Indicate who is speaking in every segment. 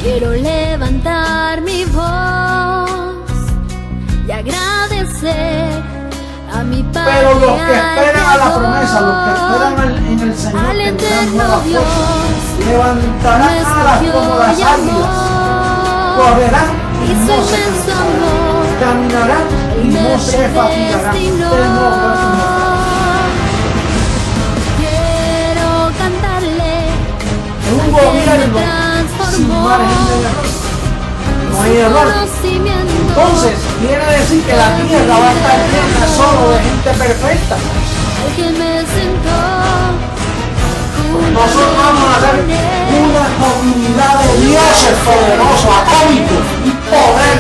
Speaker 1: Quiero levantar mi voz y agradecer a mi Padre.
Speaker 2: Pero los que esperan a la promesa, los que esperan en el Señor, tendrán nuevas fuerzas, levantarán alas como las águilas, correrán y no se cansarán, caminarán y no se fatigarán.
Speaker 1: Quiero cantarle
Speaker 2: en un gobierno sin margen de error, no hay error. Entonces quiere decir que la tierra va a estar llena solo de gente perfecta. Nosotros vamos a ser una comunidad de dioses poderosos, atómicos y poder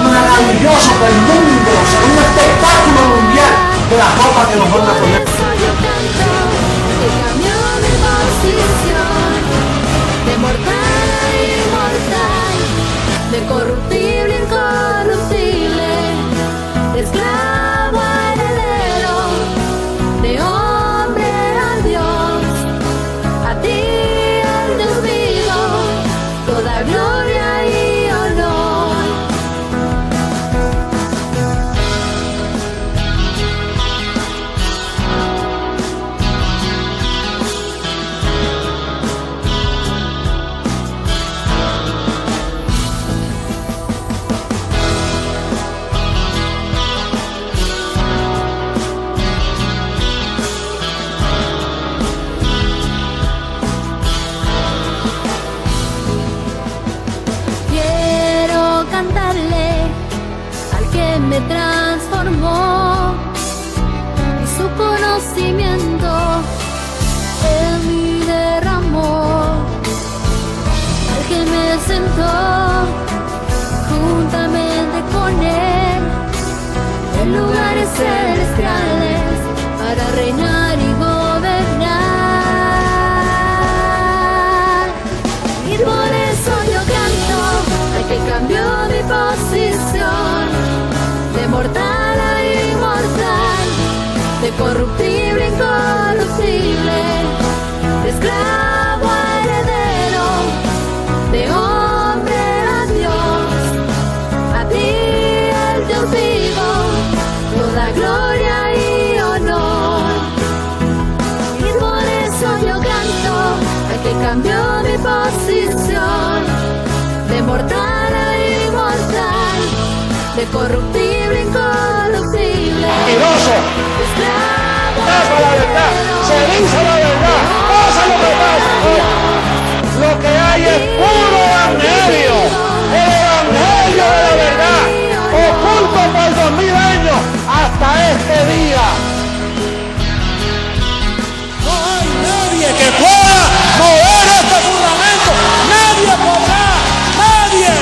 Speaker 2: maravilloso del mundo, será un espectáculo mundial de la ropa que nos van a poner.
Speaker 1: De mortal a inmortal, de corruptible a incorruptible, de esclavo a heredero, de hombre a Dios, a ti al Dios vivo, toda gloria y honor. Me transformó y su conocimiento en mí derramó, al que me sentó juntamente con él en lugares celestiales para reinar y gobernar. Y por eso yo canto al que cambió mi posición, de mortal a inmortal, de corruptible a incorruptible, de esclavo a heredero, de hombre a Dios, a ti el Dios vivo, toda gloria y honor. Y por eso yo canto al que cambió mi posición, de mortal a inmortal, de corruptible a incorruptible.
Speaker 2: Mentiroso, tapa la verdad, se dice la verdad, pasa lo que pasa. Lo que hay es puro evangelio, el evangelio de la verdad, oculto por 2000 años hasta este día. No hay nadie que pueda mover este fundamento, nadie podrá, nadie.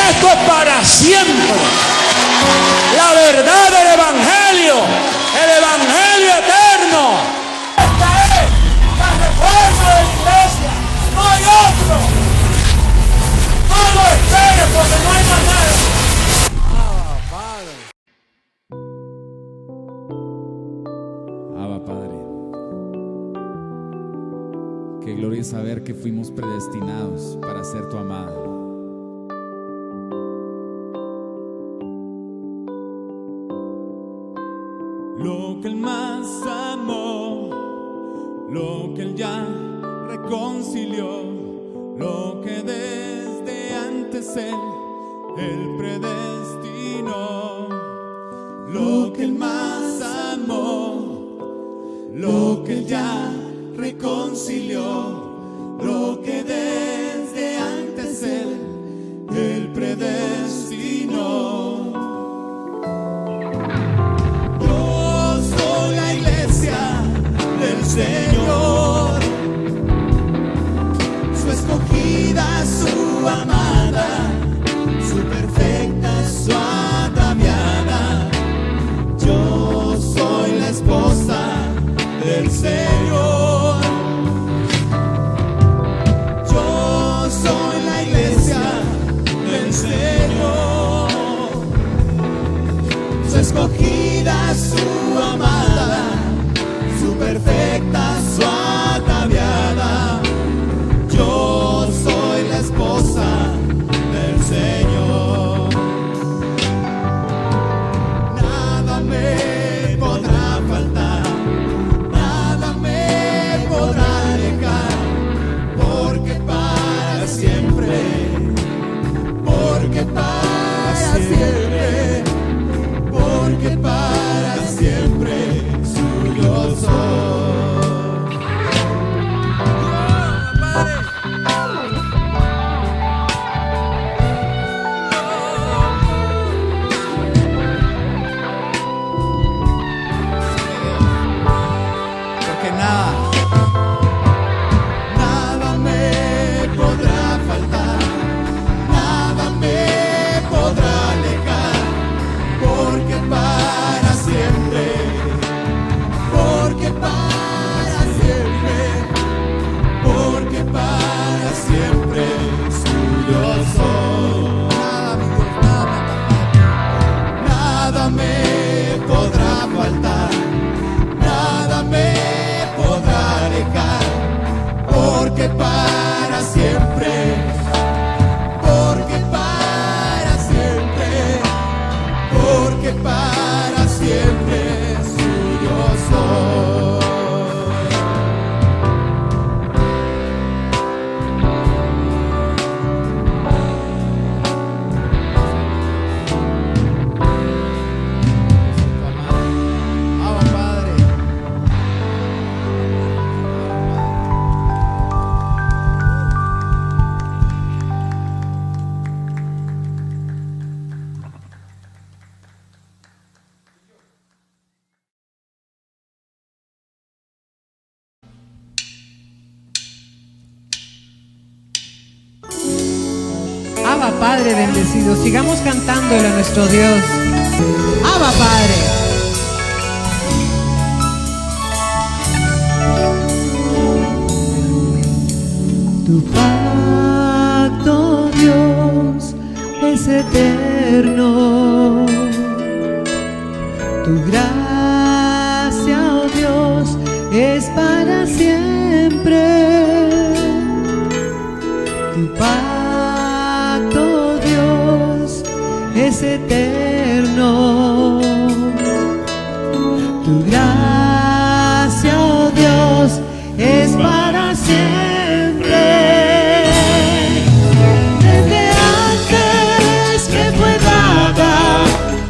Speaker 2: Esto es para siempre. La verdad del evangelio, el evangelio eterno. Esta es la reforma de la iglesia. No hay otro. No lo esperes porque no hay más nada.
Speaker 3: Abba Padre, qué gloria saber que fuimos predestinados para ser tu amada. Lo que Él más amó, lo que Él ya reconcilió, lo que desde antes Él predestinó. Lo que Él más amó, lo que Él ya reconcilió, lo que desde antes Él predestinó.
Speaker 4: Señor, su escogida, su amada, su perfecta, su ataviada. Yo soy la esposa del Señor. Yo soy la iglesia del Señor. Su escogida, su amada, su perfecta, su nada. Nada me podrá faltar, nada me podrá alejar, porque para siempre, porque para siempre, porque para siempre suyo soy. Nada me podrá faltar, nada me podrá alejar, porque para siempre, porque para siempre, porque para siempre suyo soy. Abba Padre.
Speaker 5: Abba Padre bendecido, sigamos cantándole a nuestro Dios. Abba Padre. Tu pacto, Dios, es eterno. Tu gracia, oh Dios, es para siempre. Tu pacto, Dios, es eterno. Tu gracia, oh Dios, es para siempre. Desde antes me fue dada,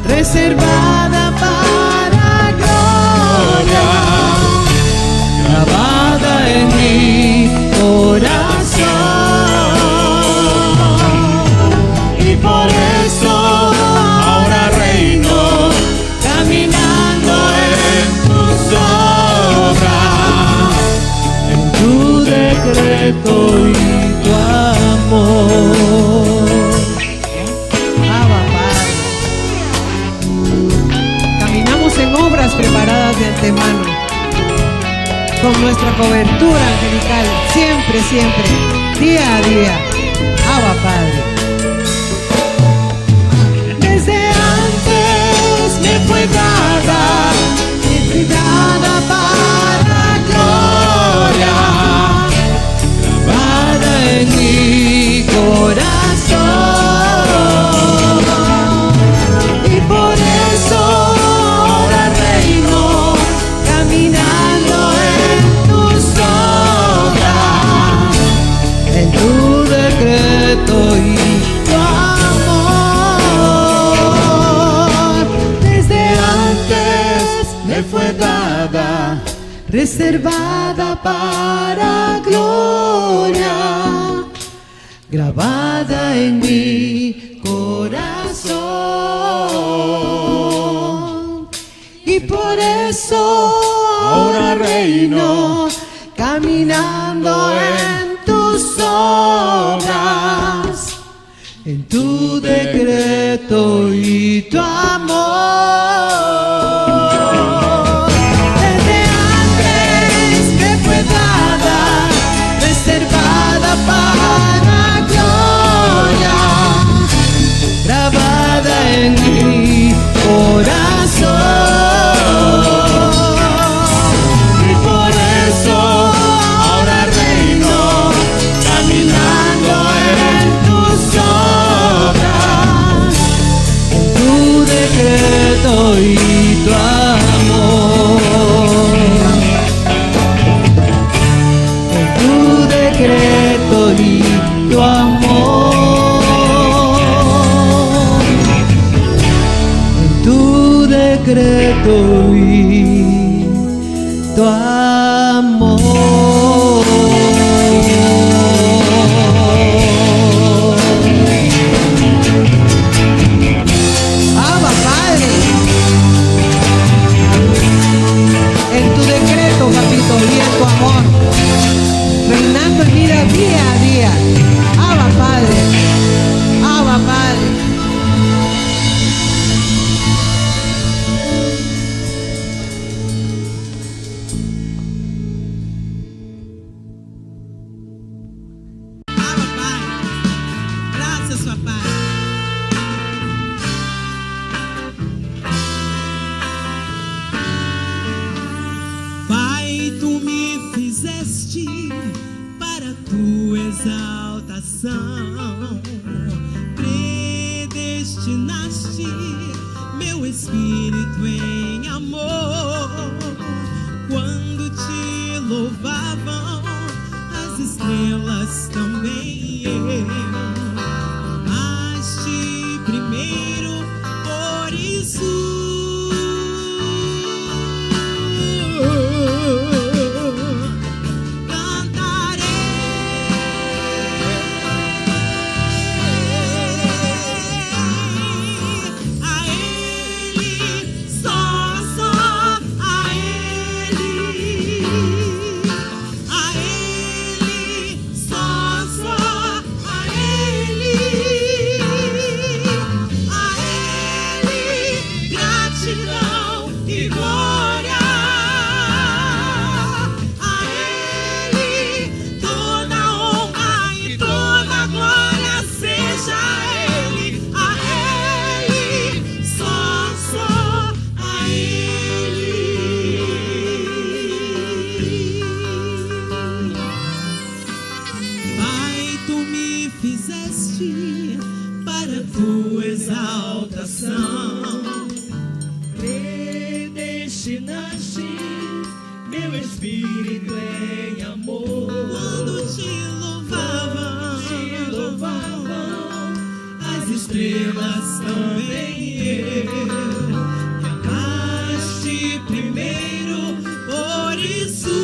Speaker 5: reservada para gloria, grabada en mi corazón. Y por eso ahora reino, caminando en tus obras, en tu decreto y tu amor. Abba Padre. Caminamos en obras preparadas de antemano, con nuestra cobertura angelical, siempre, siempre, día a día. Abba Padre. Desde antes me fue dada, para gloria, grabada en mi corazón. Y por eso ahora reino, caminando en tus obras, en tu decreto y tu amor. Desde antes me fue dada, reservada para gloria, grabada en mi corazón. Y por eso ahora reino, caminando en tus obras, en tu decreto y tu amor. Desde antes me fue dada, reservada para gloria, grabada en mi corazón. Y por eso ahora reino, caminando en tus obras, en tu decreto y tu amor. En tu decreto y tu amor. En tu decreto y tu amor. Abba Padre. En tu decreto, papito, bien.
Speaker 6: Pai, tu me fizeste para tua exaltação, predestinaste meu espírito em amor. Quando te louvavam as estrelas também, amaste primeiro, por isso predestinaste meu espírito em amor. Quando te louvavam as estrelas também, me amaste primeiro, por isso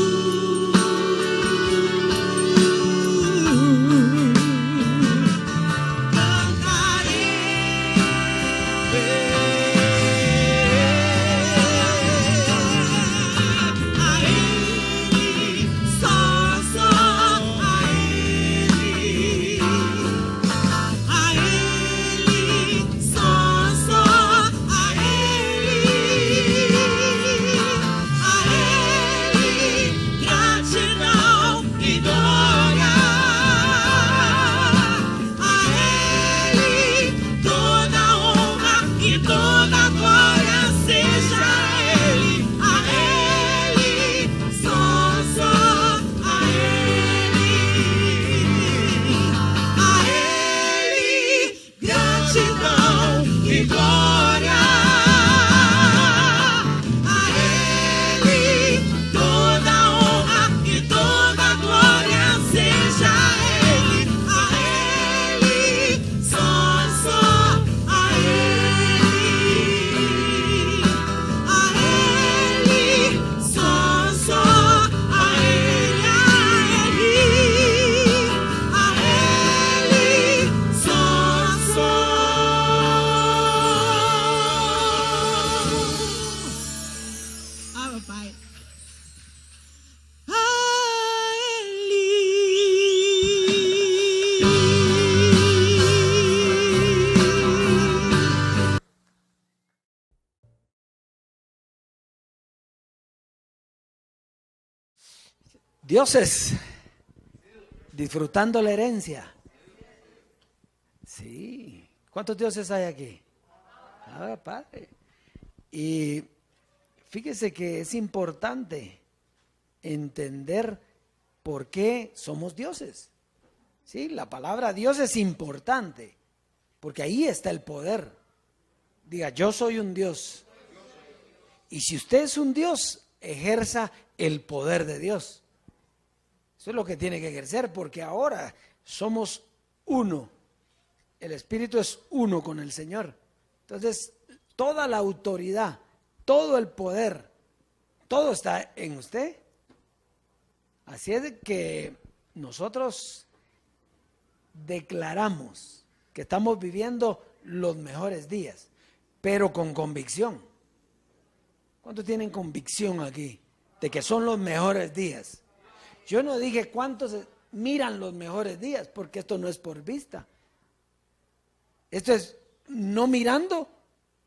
Speaker 2: Dioses, disfrutando la herencia. Sí. ¿Cuántos dioses hay aquí? Ah, Padre. Y fíjese que es importante entender por qué somos dioses. Sí, la palabra Dios es importante, porque ahí está el poder. Diga, yo soy un Dios. Y si usted es un Dios, ejerza el poder de Dios. Eso es lo que tiene que ejercer, porque ahora somos uno. El Espíritu es uno con el Señor. Entonces, toda la autoridad, todo el poder, todo está en usted. Así es que nosotros declaramos que estamos viviendo los mejores días, pero con convicción. ¿Cuántos tienen convicción aquí de que son los mejores días? Yo no dije cuántos miran los mejores días, porque esto no es por vista. Esto es no mirando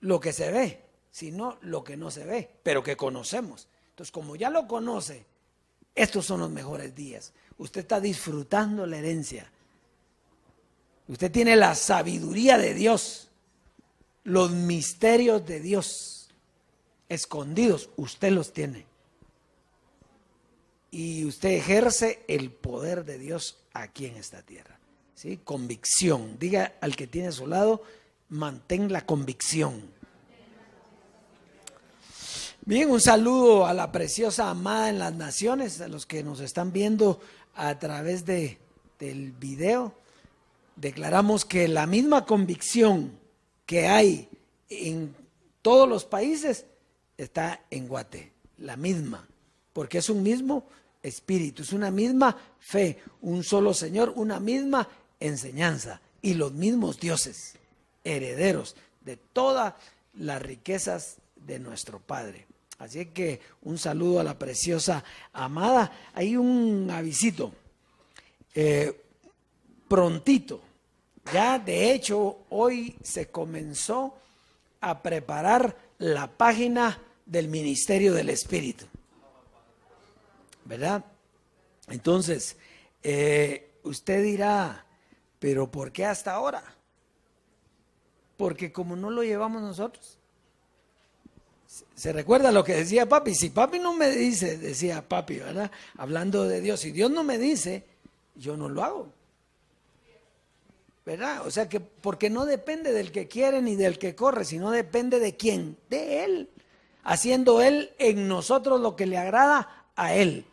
Speaker 2: lo que se ve, sino lo que no se ve, pero que conocemos. Entonces, como ya lo conoce, estos son los mejores días. Usted está disfrutando la herencia. Usted tiene la sabiduría de Dios, los misterios de Dios escondidos. Usted los tiene.
Speaker 7: y usted ejerce el poder de Dios aquí en esta tierra. ¿Sí? Convicción. Diga al que tiene a su lado, mantén la convicción. Bien, un saludo a la preciosa amada en las naciones, a los que nos están viendo a través del video. Declaramos que la misma convicción que hay en todos los países está en Guate, la misma, porque es un mismo espíritu, es una misma fe, un solo Señor, una misma enseñanza y los mismos dioses, herederos de todas las riquezas de nuestro Padre. Así que un saludo a la preciosa amada. Hay un avisito, prontito, ya de hecho hoy se comenzó a preparar la página del Ministerio del Espíritu, ¿verdad? Entonces, usted dirá, ¿pero por qué hasta ahora? Porque como no lo llevamos nosotros. ¿Se recuerda lo que decía papi? Si papi no me dice, decía papi, ¿verdad? Hablando de Dios, si Dios no me dice, yo no lo hago, ¿verdad? O sea que porque no depende del que quiere ni del que corre, sino depende de quién, de Él, haciendo Él en nosotros lo que le agrada a Él.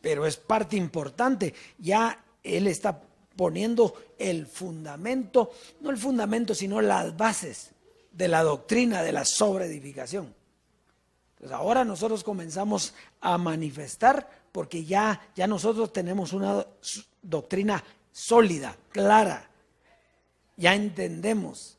Speaker 7: Pero es parte importante, ya Él está poniendo el fundamento, no el fundamento, sino las bases de la doctrina de la sobreedificación. Entonces ahora nosotros comenzamos a manifestar porque ya nosotros tenemos una doctrina sólida, clara. Ya entendemos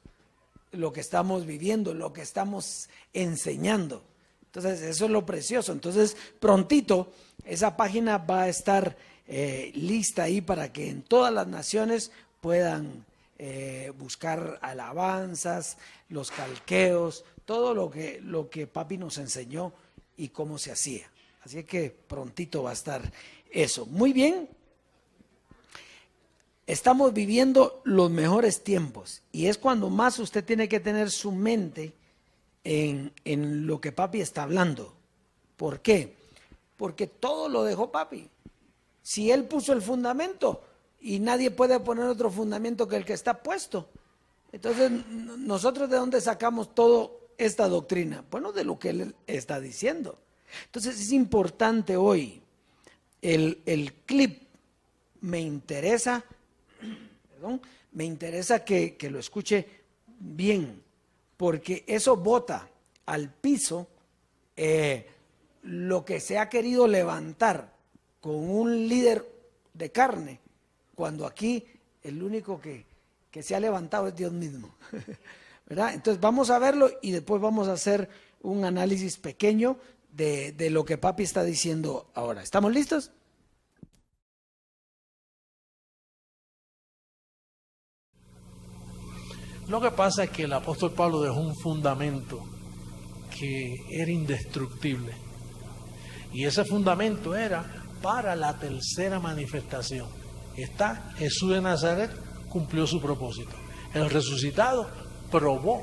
Speaker 7: lo que estamos viviendo, lo que estamos enseñando. Entonces eso es lo precioso. Entonces prontito esa página va a estar lista ahí para que en todas las naciones puedan buscar alabanzas, los calqueos, todo lo que papi nos enseñó y cómo se hacía. Así que prontito va a estar eso. Muy bien. Estamos viviendo los mejores tiempos y es cuando más usted tiene que tener su mente en lo que papi está hablando. ¿Por qué? Porque todo lo dejó papi. Si él puso el fundamento y nadie puede poner otro fundamento que el que está puesto. Entonces, ¿nosotros de dónde sacamos toda esta doctrina? Bueno, de lo que él está diciendo. Entonces, es importante hoy, el clip me interesa que lo escuche bien, porque eso bota al piso lo que se ha querido levantar con un líder de carne, cuando aquí el único que se ha levantado es Dios mismo. ¿Verdad? Entonces vamos a verlo y después vamos a hacer un análisis pequeño de lo que papi está diciendo ahora. ¿Estamos listos?
Speaker 8: Lo que pasa es que el apóstol Pablo dejó un fundamento que era indestructible. Y ese fundamento era para la tercera manifestación. Está Jesús de Nazaret, cumplió su propósito. El resucitado probó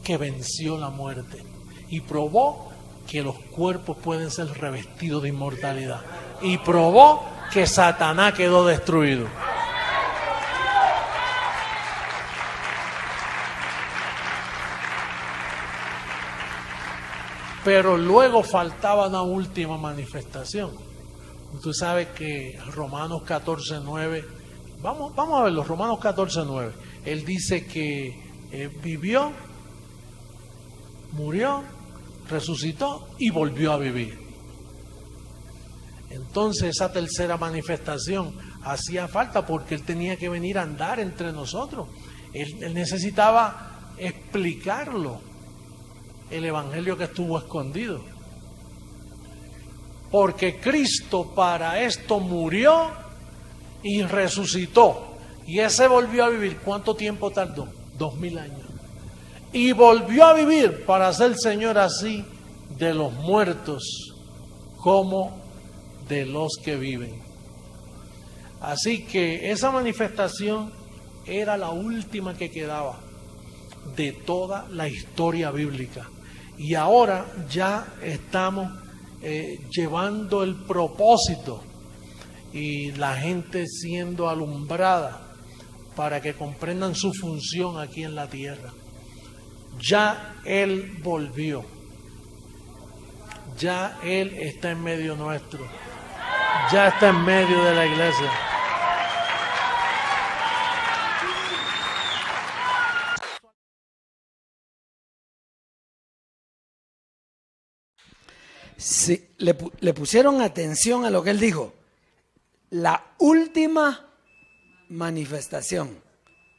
Speaker 8: que venció la muerte y probó que los cuerpos pueden ser revestidos de inmortalidad y probó que Satanás quedó destruido. Pero luego faltaba una última manifestación. Tú sabes que Romanos 14:9, vamos a verlo, Romanos 14:9. Él dice que vivió, murió, resucitó y volvió a vivir. Entonces esa tercera manifestación hacía falta porque Él tenía que venir a andar entre nosotros. Él necesitaba explicarlo, el evangelio que estuvo escondido. Porque Cristo para esto murió y resucitó. Y ese volvió a vivir. ¿Cuánto tiempo tardó? 2000 años. Y volvió a vivir para ser Señor así de los muertos como de los que viven. Así que esa manifestación era la última que quedaba de toda la historia bíblica. Y ahora ya estamos llevando el propósito y la gente siendo alumbrada para que comprendan su función aquí en la tierra. Ya Él volvió. Ya Él está en medio nuestro. Ya está en medio de la iglesia.
Speaker 7: Sí, le pusieron atención a lo que él dijo. La última manifestación.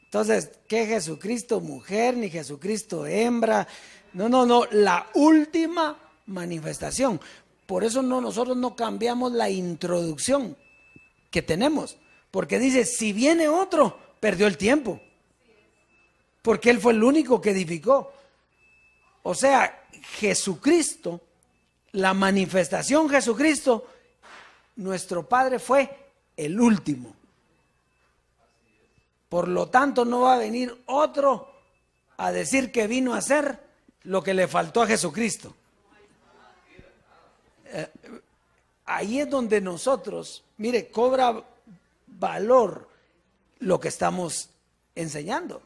Speaker 7: Entonces, ¿qué Jesucristo mujer ni Jesucristo hembra? No, la última manifestación. Por eso nosotros no cambiamos la introducción que tenemos, porque dice, si viene otro, perdió el tiempo, porque él fue el único que edificó. O sea, Jesucristo, la manifestación Jesucristo, nuestro Padre fue el último. Por lo tanto, no va a venir otro a decir que vino a hacer lo que le faltó a Jesucristo. Ahí es donde nosotros, mire, cobra valor lo que estamos enseñando.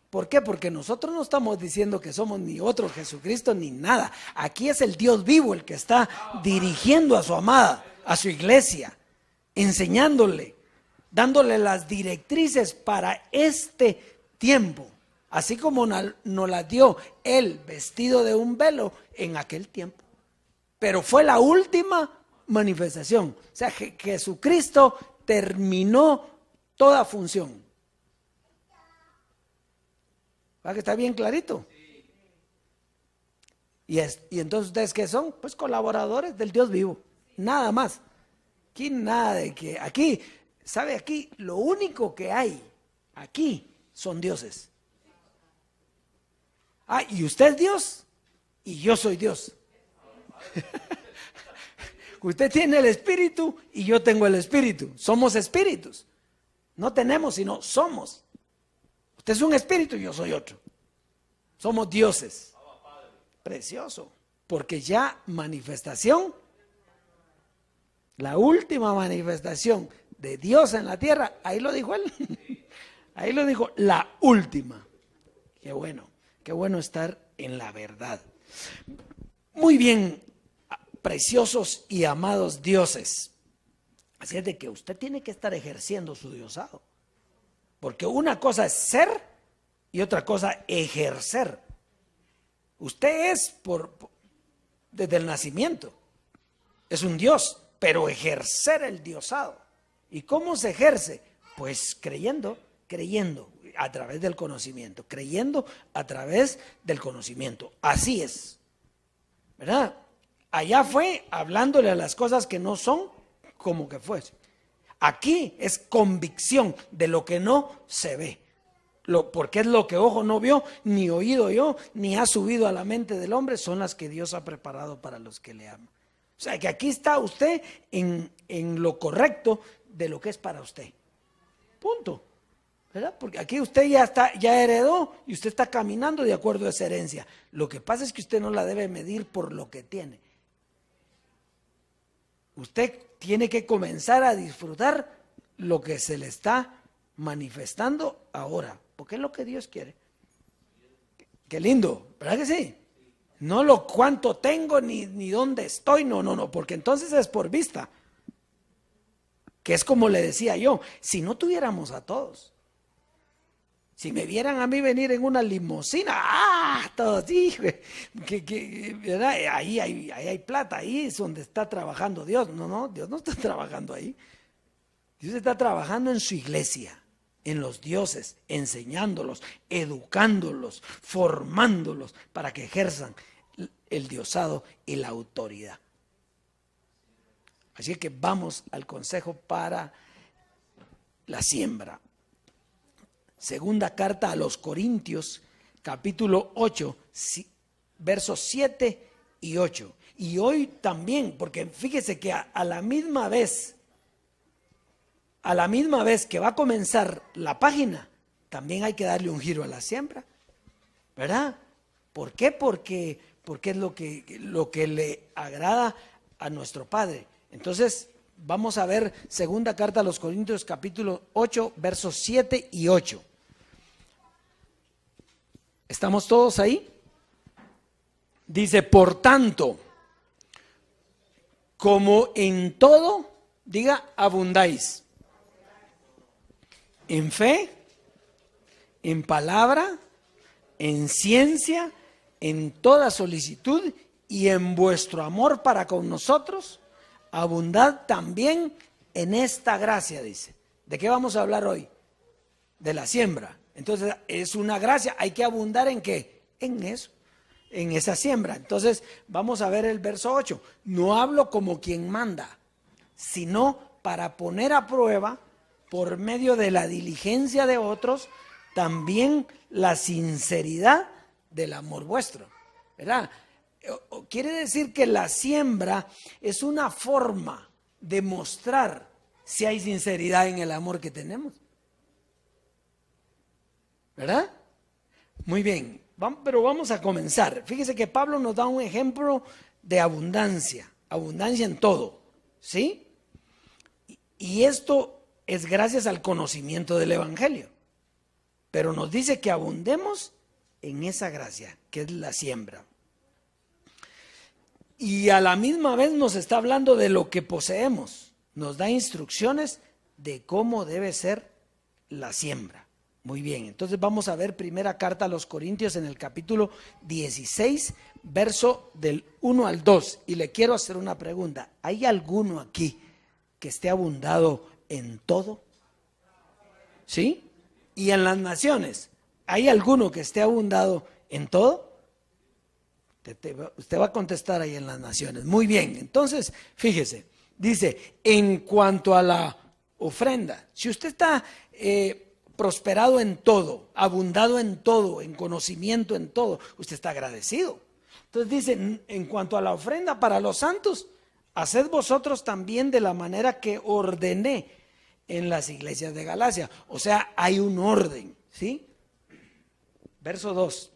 Speaker 7: ¿Por qué? Porque nosotros no estamos diciendo que somos ni otro Jesucristo ni nada. Aquí es el Dios vivo el que está dirigiendo a su amada, a su iglesia, enseñándole, dándole las directrices para este tiempo, así como nos las dio él vestido de un velo en aquel tiempo. Pero fue la última manifestación. O sea, Jesucristo terminó toda función. ¿Va que está bien clarito? Y entonces, ¿ustedes qué son? Pues colaboradores del Dios vivo. Nada más. Aquí nada de que... Aquí, ¿sabe? Aquí lo único que hay aquí son dioses. Ah, y usted es Dios y yo soy Dios. Usted tiene el espíritu y yo tengo el espíritu. Somos espíritus. No tenemos, sino somos. Usted es un espíritu y yo soy otro. Somos dioses. Precioso. Porque ya manifestación, la última manifestación de Dios en la tierra, ahí lo dijo él. Ahí lo dijo, la última. Qué bueno estar en la verdad. Muy bien, preciosos y amados dioses. Así es de que usted tiene que estar ejerciendo su diosado. Porque una cosa es ser y otra cosa ejercer. Usted es desde el nacimiento. Es un Dios, pero ejercer el diosado. ¿Y cómo se ejerce? Pues creyendo a través del conocimiento. Creyendo a través del conocimiento. Así es. ¿Verdad? Allá fue hablándole a las cosas que no son como que fuese. Aquí es convicción de lo que no se ve. Porque es lo que ojo no vio, ni oído oyó, ni ha subido a la mente del hombre, son las que Dios ha preparado para los que le aman. O sea que aquí está usted en lo correcto de lo que es para usted. Punto. ¿Verdad? Porque aquí usted ya heredó y usted está caminando de acuerdo a esa herencia. Lo que pasa es que usted no la debe medir por lo que tiene. Usted tiene que comenzar a disfrutar lo que se le está manifestando ahora, porque es lo que Dios quiere. Qué lindo, ¿verdad que sí? No lo cuánto tengo ni dónde estoy, no, porque entonces es por vista. Que es como le decía yo, si no tuviéramos a todos, si me vieran a mí venir en una limusina, todos, hijo, ¿verdad? Ahí hay plata, ahí es donde está trabajando Dios. No, Dios no está trabajando ahí. Dios está trabajando en su iglesia, en los dioses, enseñándolos, educándolos, formándolos para que ejerzan el diosado y la autoridad. Así que vamos al consejo para la siembra. Segunda carta a los Corintios, capítulo 8, versos 7 y 8. Y hoy también, porque fíjese que a la misma vez que va a comenzar la página, también hay que darle un giro a la siembra, ¿verdad? ¿Por qué? Porque es lo que le agrada a nuestro Padre. Entonces, vamos a ver segunda carta a los Corintios, capítulo 8, versos 7 y 8. ¿Estamos todos ahí? Dice, por tanto, como en todo, diga, abundáis. En fe, en palabra, en ciencia, en toda solicitud y en vuestro amor para con nosotros, abundad también en esta gracia, dice. ¿De qué vamos a hablar hoy? De la siembra. Entonces, es una gracia, hay que abundar ¿en qué? En eso, en esa siembra. Entonces, vamos a ver el verso 8. No hablo como quien manda, sino para poner a prueba, por medio de la diligencia de otros, también la sinceridad del amor vuestro, ¿verdad? Quiere decir que la siembra es una forma de mostrar si hay sinceridad en el amor que tenemos, ¿verdad? Muy bien, pero vamos a comenzar. Fíjese que Pablo nos da un ejemplo de abundancia en todo, ¿sí? Y esto es gracias al conocimiento del Evangelio, pero nos dice que abundemos en esa gracia, que es la siembra. Y a la misma vez nos está hablando de lo que poseemos, nos da instrucciones de cómo debe ser la siembra. Muy bien, entonces vamos a ver primera carta a los Corintios en el capítulo 16, verso del 1 al 2. Y le quiero hacer una pregunta. ¿Hay alguno aquí que esté abundado en todo? ¿Sí? Y en las naciones, ¿hay alguno que esté abundado en todo? Usted va a contestar ahí en las naciones. Muy bien, entonces, fíjese, dice, en cuanto a la ofrenda, si usted está prosperado en todo, abundado en todo, en conocimiento en todo, usted está agradecido. Entonces dice, en cuanto a la ofrenda para los santos, haced vosotros también de la manera que ordené en las iglesias de Galacia. O sea, hay un orden, ¿sí? Verso 2.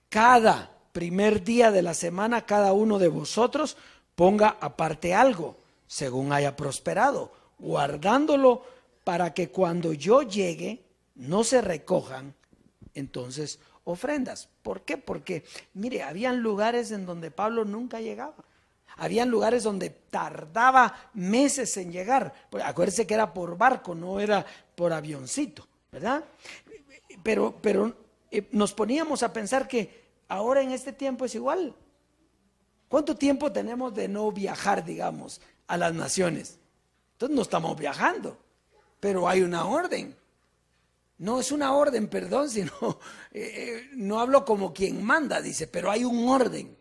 Speaker 7: Cada primer día de la semana, cada uno de vosotros ponga aparte algo, según haya prosperado, guardándolo para que cuando yo llegue no se recojan entonces ofrendas. ¿Por qué? Porque, mire, habían lugares en donde Pablo nunca llegaba. Habían lugares donde tardaba meses en llegar. Acuérdense que era por barco, no era por avioncito, ¿verdad? Pero nos poníamos a pensar que ahora en este tiempo es igual. ¿Cuánto tiempo tenemos de no viajar, digamos, a las naciones? Entonces no estamos viajando, pero hay una orden. No es una orden, perdón, sino no hablo como quien manda, dice, pero hay un orden.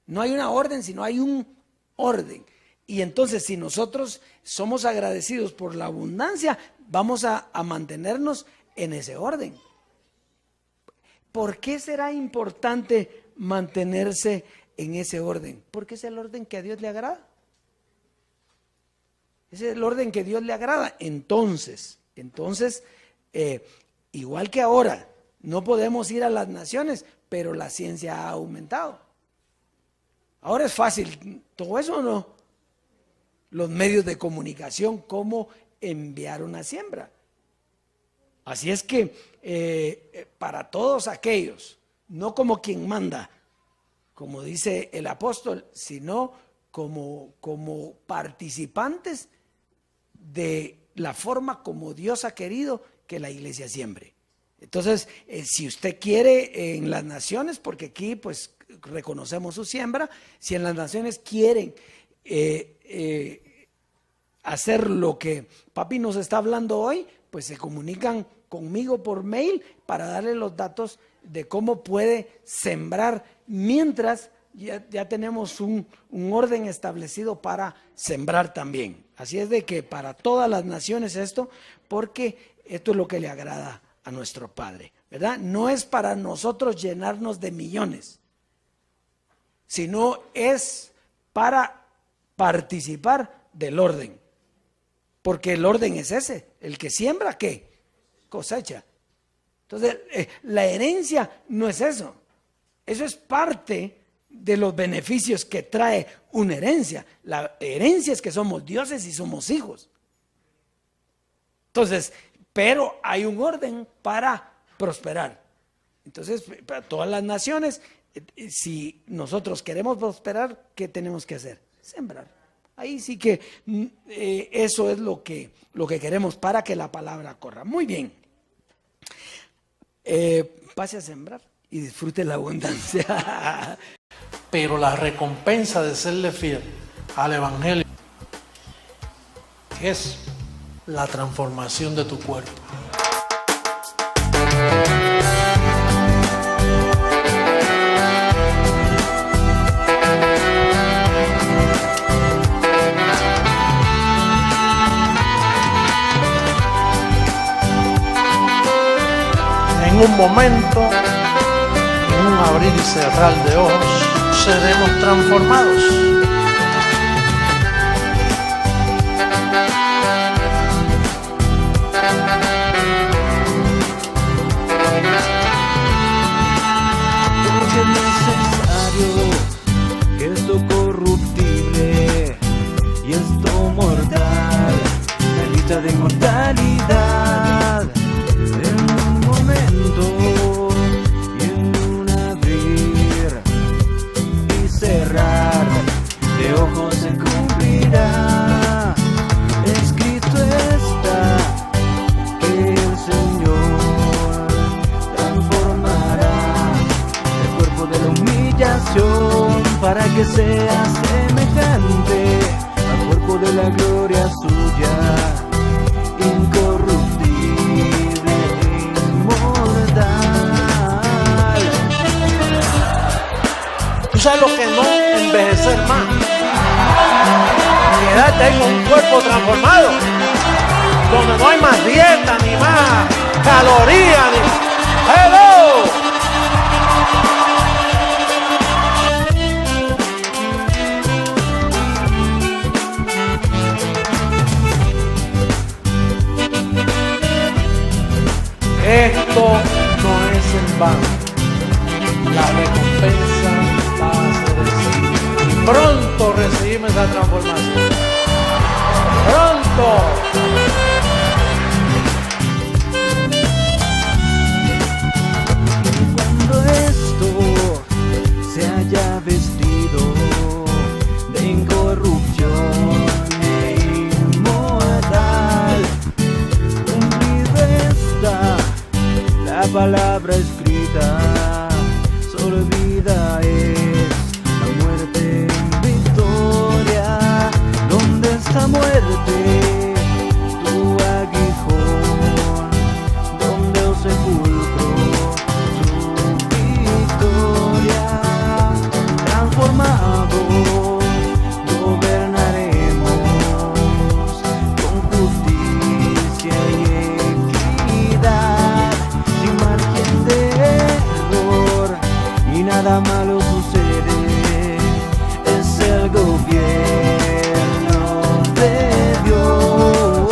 Speaker 7: No hay una orden, sino hay un orden. Y entonces, si nosotros somos agradecidos por la abundancia, vamos a mantenernos en ese orden. ¿Por qué será importante mantenerse en ese orden? Porque es el orden que a Dios le agrada. Es el orden que a Dios le agrada. Entonces, igual que ahora, no podemos ir a las naciones, pero la ciencia ha aumentado. Ahora es fácil, todo eso, ¿no? Los medios de comunicación, cómo enviar una siembra. Así es que para todos aquellos, no como quien manda, como dice el apóstol, sino como participantes de la forma como Dios ha querido que la iglesia siembre. Entonces, si usted quiere en las naciones, porque aquí pues reconocemos su siembra, si en las naciones quieren hacer lo que papi nos está hablando hoy, pues se comunican conmigo por mail para darle los datos de cómo puede sembrar mientras ya tenemos un orden establecido para sembrar también. Así es de que para todas las naciones esto, porque esto es lo que le agrada a nuestro Padre, ¿verdad? No es para nosotros llenarnos de millones, sino es para participar del orden. Porque el orden es ese, el que siembra, ¿qué? Cosecha. Entonces, la herencia no es eso. Eso es parte de los beneficios que trae una herencia. La herencia es que somos dioses y somos hijos. Entonces, pero hay un orden para prosperar. Entonces, para todas las naciones, si nosotros queremos prosperar, ¿qué tenemos que hacer? Sembrar. Ahí sí que eso es lo que queremos para que la palabra corra. Muy bien. Pase a sembrar y disfrute la abundancia.
Speaker 8: Pero la recompensa de serle fiel al Evangelio es la transformación de tu cuerpo. En un momento, en un abrir y cerrar de ojos, seremos transformados.
Speaker 9: Porque es necesario que esto corruptible y esto mortal, la lista de inmortalidad, en un momento y en un abrir y cerrar de ojos se cumplirá. Escrito está que el Señor transformará el cuerpo de la humillación para que sea semejante al cuerpo de la gloria suya, incorruptible e inmortal.
Speaker 8: ¿Tú sabes lo que no envejecer más? Quedarte con un cuerpo transformado, donde no hay más dieta, ni más calorías, ni... ¡Hello! Esto no es en vano. La recompensa va a ser esa. Y pronto recibimos esa transformación. ¡Pronto!
Speaker 9: Cuando esto se haya vestido de incorrupción e inmortal, cumplida está la palabra escrita, solo vida es la muerte en victoria. ¿Dónde está muerte? Tu aguijón. ¿Dónde, oh sepulcro, tu victoria? Transformado gobernaremos con justicia y equidad, sin margen de error, y nada malo sucede. Es el gobierno de Dios.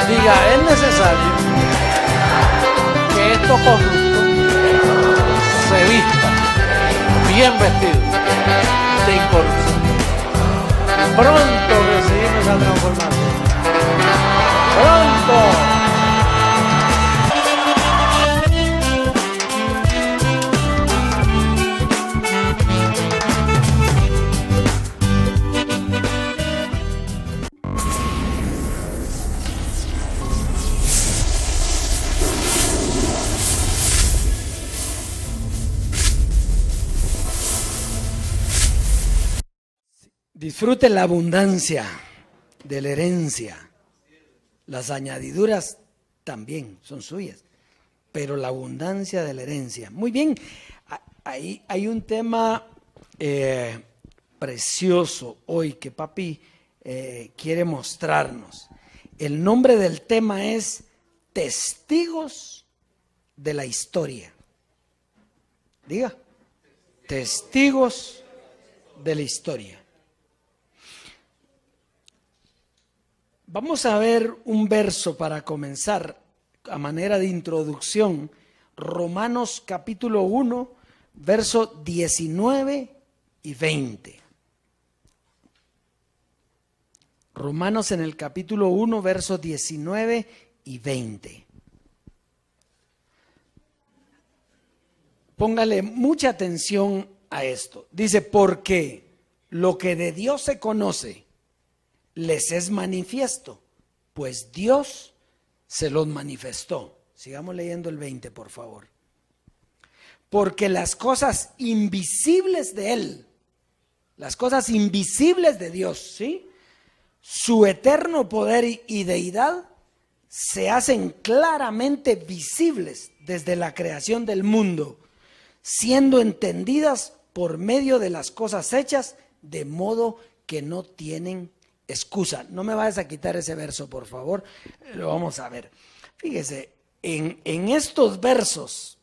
Speaker 8: Diga, es necesario que esto corrupto se vista bien vestido de incorrupción. Pronto recibimos esa transformación. Pronto.
Speaker 7: Disfrute la abundancia de la herencia. Las añadiduras también son suyas, pero la abundancia de la herencia. Muy bien, ahí hay un tema precioso hoy que papi quiere mostrarnos. El nombre del tema es Testigos de la Historia. Diga. testigos de la historia. Vamos a ver un verso para comenzar a manera de introducción. Romanos capítulo 1, verso 19 y 20. Romanos en el capítulo 1, versos 19 y 20. Póngale mucha atención a esto. Dice, porque lo que de Dios se conoce les es manifiesto, pues Dios se los manifestó. Sigamos leyendo el 20, por favor. Porque las cosas invisibles de Él, las cosas invisibles de Dios, ¿sí?, su eterno poder y deidad se hacen claramente visibles desde la creación del mundo, siendo entendidas por medio de las cosas hechas, de modo que no tienen excusa. No me vayas a quitar ese verso, por favor, lo vamos a ver. Fíjese, en estos versos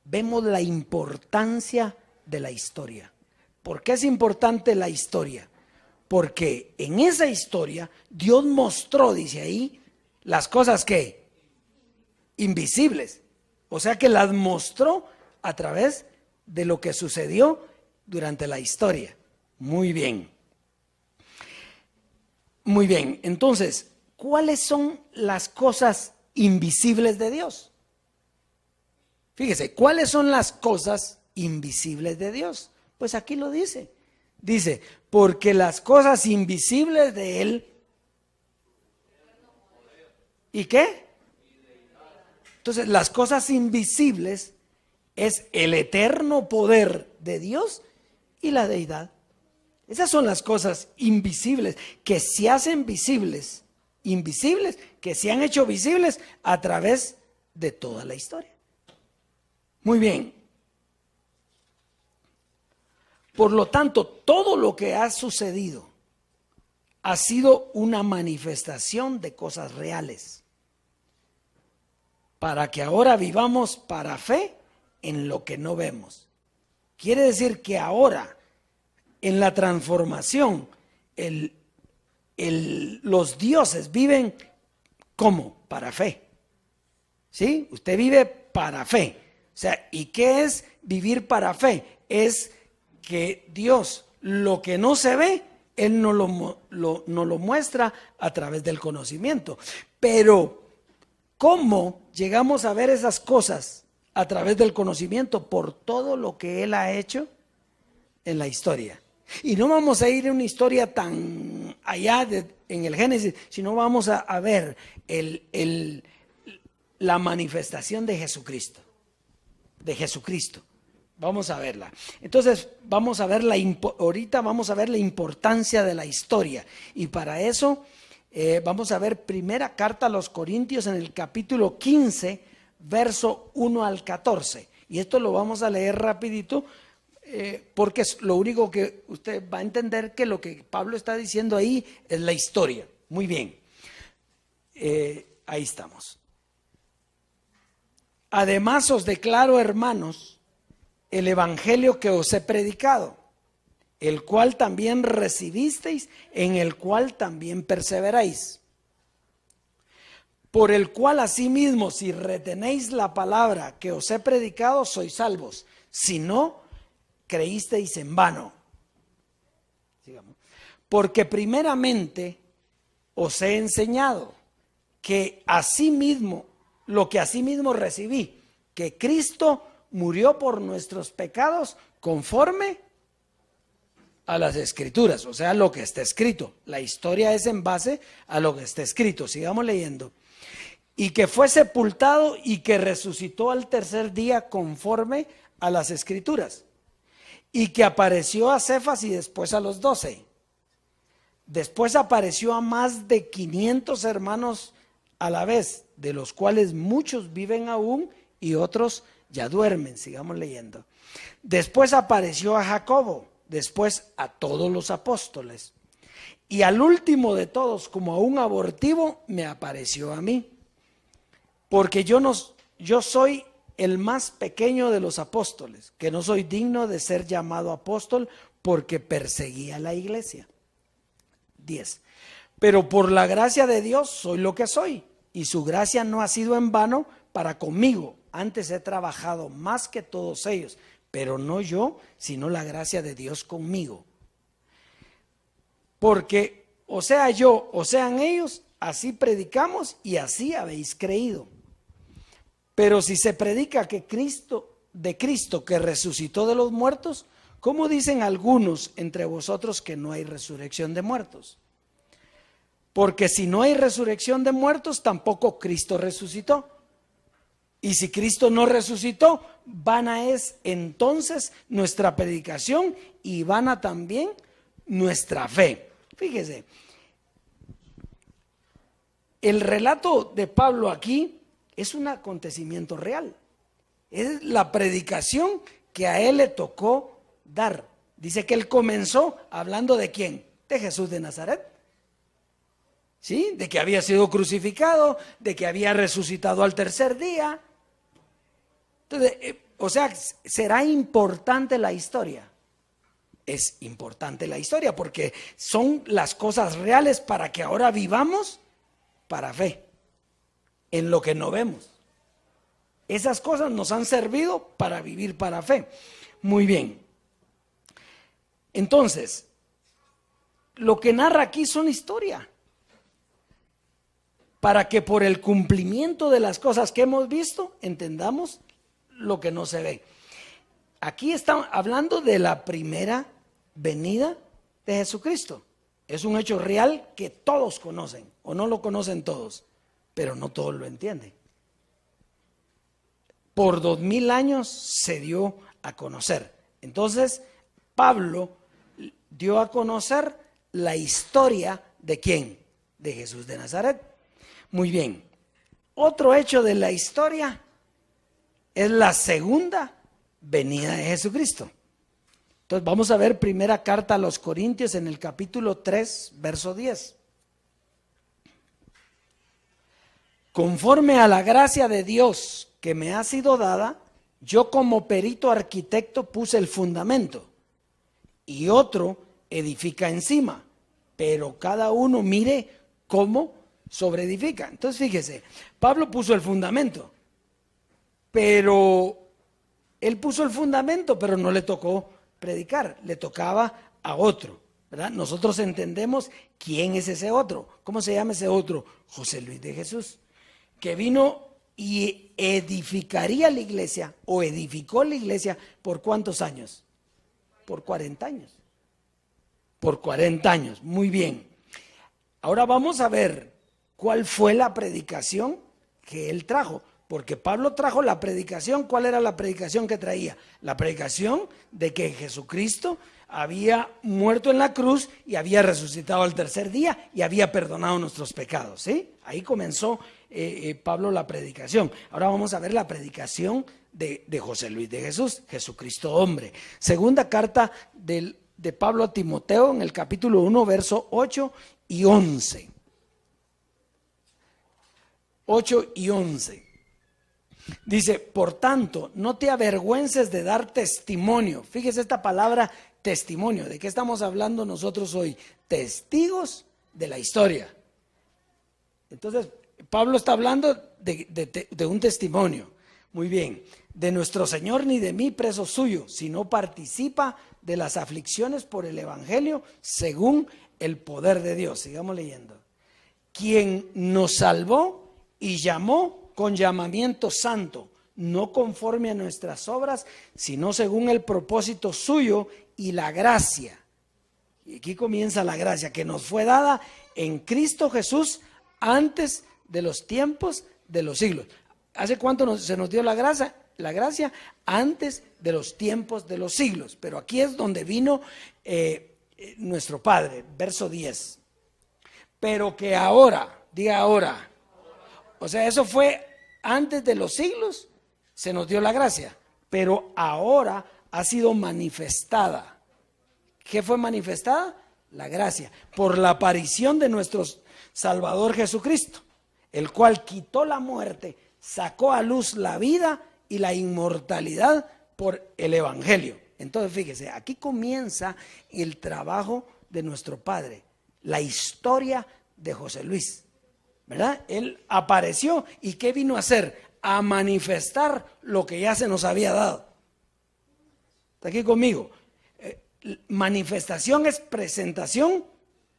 Speaker 7: vemos la importancia de la historia. ¿Por qué es importante la historia? Porque en esa historia Dios mostró, dice ahí, las cosas que invisibles. O sea que las mostró a través de lo que sucedió durante la historia. Muy bien. Muy bien. Entonces, ¿cuáles son las cosas invisibles de Dios? Fíjese, ¿cuáles son las cosas invisibles de Dios? Pues aquí lo dice. Dice, porque las cosas invisibles de Él, ¿y qué? Entonces, las cosas invisibles es el eterno poder de Dios y la deidad. Esas son las cosas invisibles que se hacen visibles, invisibles, que se han hecho visibles a través de toda la historia. Muy bien. Por lo tanto, todo lo que ha sucedido ha sido una manifestación de cosas reales, para que ahora vivamos para fe en lo que no vemos. Quiere decir que ahora, en la transformación, los dioses viven ¿cómo? Para fe. ¿Sí? Usted vive para fe. O sea, ¿y qué es vivir para fe? Es que Dios, lo que no se ve, Él no lo muestra a través del conocimiento. Pero, ¿cómo llegamos a ver esas cosas a través del conocimiento? Por todo lo que Él ha hecho en la historia. Y no vamos a ir en una historia tan allá en el Génesis, sino vamos a ver la manifestación de Jesucristo. De Jesucristo. Vamos a verla. Entonces, vamos a ver ahorita vamos a ver la importancia de la historia. Y para eso, vamos a ver primera carta a los Corintios en el capítulo 15, verso 1 al 14. Y esto lo vamos a leer rapidito, porque es lo único que usted va a entender, que lo que Pablo está diciendo ahí es la historia. Muy bien. Ahí estamos. Además os declaro, hermanos, el evangelio que os he predicado, el cual también recibisteis, en el cual también perseveráis, por el cual asimismo, si retenéis la palabra que os he predicado, sois salvos, si no, creísteis en vano. Sigamos. Porque primeramente os he enseñado que asimismo, lo que asimismo recibí, que Cristo murió por nuestros pecados conforme a las Escrituras, o sea, lo que está escrito. La historia es en base a lo que está escrito. Sigamos leyendo. Y que fue sepultado y que resucitó al tercer día conforme a las Escrituras. Y que apareció a Cefas y después a los 12. Después apareció a más de 500 hermanos a la vez, de los cuales muchos viven aún y otros ya duermen. Sigamos leyendo. Después apareció a Jacobo, después a todos los apóstoles. Y al último de todos, como a un abortivo, me apareció a mí. Porque yo soy el más pequeño de los apóstoles, que no soy digno de ser llamado apóstol porque perseguía la iglesia. 10. Pero por la gracia de Dios soy lo que soy, y su gracia no ha sido en vano para conmigo. Antes he trabajado más que todos ellos, pero no yo, sino la gracia de Dios conmigo. Porque o sea yo, o sean ellos, así predicamos y así habéis creído. Pero si se predica que Cristo que resucitó de los muertos, ¿cómo dicen algunos entre vosotros que no hay resurrección de muertos? Porque si no hay resurrección de muertos, tampoco Cristo resucitó. Y si Cristo no resucitó, vana es entonces nuestra predicación y vana también nuestra fe. Fíjese, el relato de Pablo aquí es un acontecimiento real. Es la predicación que a él le tocó dar. Dice que él comenzó hablando de ¿quién? De Jesús de Nazaret. ¿Sí? De que había sido crucificado, de que había resucitado al tercer día. Entonces, o sea, ¿será importante la historia? Es importante la historia porque son las cosas reales para que ahora vivamos para fe, en lo que no vemos. Esas cosas nos han servido para vivir para fe. Muy bien. Entonces, lo que narra aquí son historia, para que por el cumplimiento de las cosas que hemos visto, entendamos lo que no se ve. Aquí estamos hablando de la primera venida de Jesucristo. Es un hecho real que todos conocen, o no lo conocen todos, pero no todos lo entienden. Por 2000 años se dio a conocer. Entonces, Pablo dio a conocer la historia de ¿quién? De Jesús de Nazaret. Muy bien. Otro hecho de la historia es la segunda venida de Jesucristo. Entonces vamos a ver primera carta a los Corintios en el capítulo 3, verso 10. Conforme a la gracia de Dios que me ha sido dada, yo como perito arquitecto puse el fundamento y otro edifica encima, pero cada uno mire cómo sobreedifica. Entonces fíjese, Pablo puso el fundamento, pero él puso el fundamento, pero no le tocó predicar, le tocaba a otro, ¿verdad? Nosotros entendemos quién es ese otro. ¿Cómo se llama ese otro? José Luis de Jesús, que vino y edificaría la iglesia, o edificó la iglesia, ¿por cuántos años? Por 40 años. Por 40 años, muy bien. Ahora vamos a ver cuál fue la predicación que él trajo. Porque Pablo trajo la predicación. ¿Cuál era la predicación que traía? La predicación de que Jesucristo había muerto en la cruz y había resucitado al tercer día y había perdonado nuestros pecados, ¿sí? Ahí comenzó Pablo la predicación. Ahora vamos a ver la predicación de José Luis de Jesús, Jesucristo hombre. Segunda carta de Pablo a Timoteo en el capítulo 1, verso 8 y 11. 8 y 11. Dice, por tanto, no te avergüences de dar testimonio. Fíjese esta palabra testimonio. ¿De qué estamos hablando nosotros hoy? Testigos de la historia. Entonces, Pablo está hablando de un testimonio. Muy bien. De nuestro Señor ni de mí preso suyo, sino participa de las aflicciones por el evangelio según el poder de Dios. Sigamos leyendo. Quien nos salvó y llamó con llamamiento santo, no conforme a nuestras obras, sino según el propósito suyo y la gracia. Y aquí comienza la gracia que nos fue dada en Cristo Jesús antes de los tiempos de los siglos. ¿Hace cuánto se nos dio la gracia? La gracia antes de los tiempos de los siglos. Pero aquí es donde vino nuestro Padre, verso 10. Pero que ahora, diga ahora. O sea, eso fue antes de los siglos, se nos dio la gracia, pero ahora ha sido manifestada. ¿Qué fue manifestada? La gracia, por la aparición de nuestro Salvador Jesucristo, el cual quitó la muerte, sacó a luz la vida y la inmortalidad por el Evangelio. Entonces fíjese, aquí comienza el trabajo de nuestro Padre, la historia de José Luis, ¿verdad? Él apareció y ¿qué vino a hacer? A manifestar lo que ya se nos había dado. ¿Está aquí conmigo? Manifestación es presentación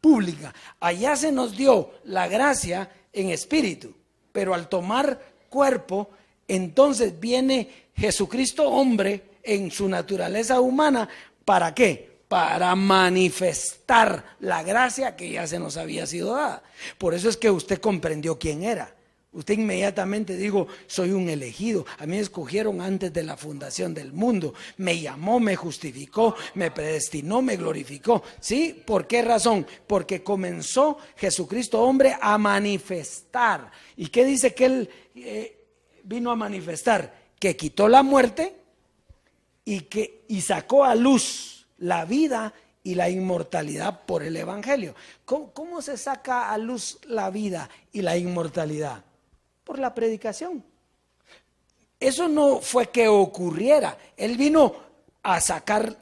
Speaker 7: pública. Allá se nos dio la gracia en espíritu, pero al tomar cuerpo, entonces viene Jesucristo hombre en su naturaleza humana. ¿Para qué? Para manifestar la gracia que ya se nos había sido dada. Por eso es que usted comprendió quién era. Usted inmediatamente dijo, soy un elegido, a mí me escogieron antes de la fundación del mundo, me llamó, me justificó, me predestinó, me glorificó. ¿Sí? ¿Por qué razón? Porque comenzó Jesucristo hombre a manifestar. ¿Y qué dice que él vino a manifestar? Que quitó la muerte y sacó a luz la vida y la inmortalidad por el Evangelio. ¿Cómo se saca a luz la vida y la inmortalidad? Por la predicación. Eso no fue que ocurriera. Él vino a sacar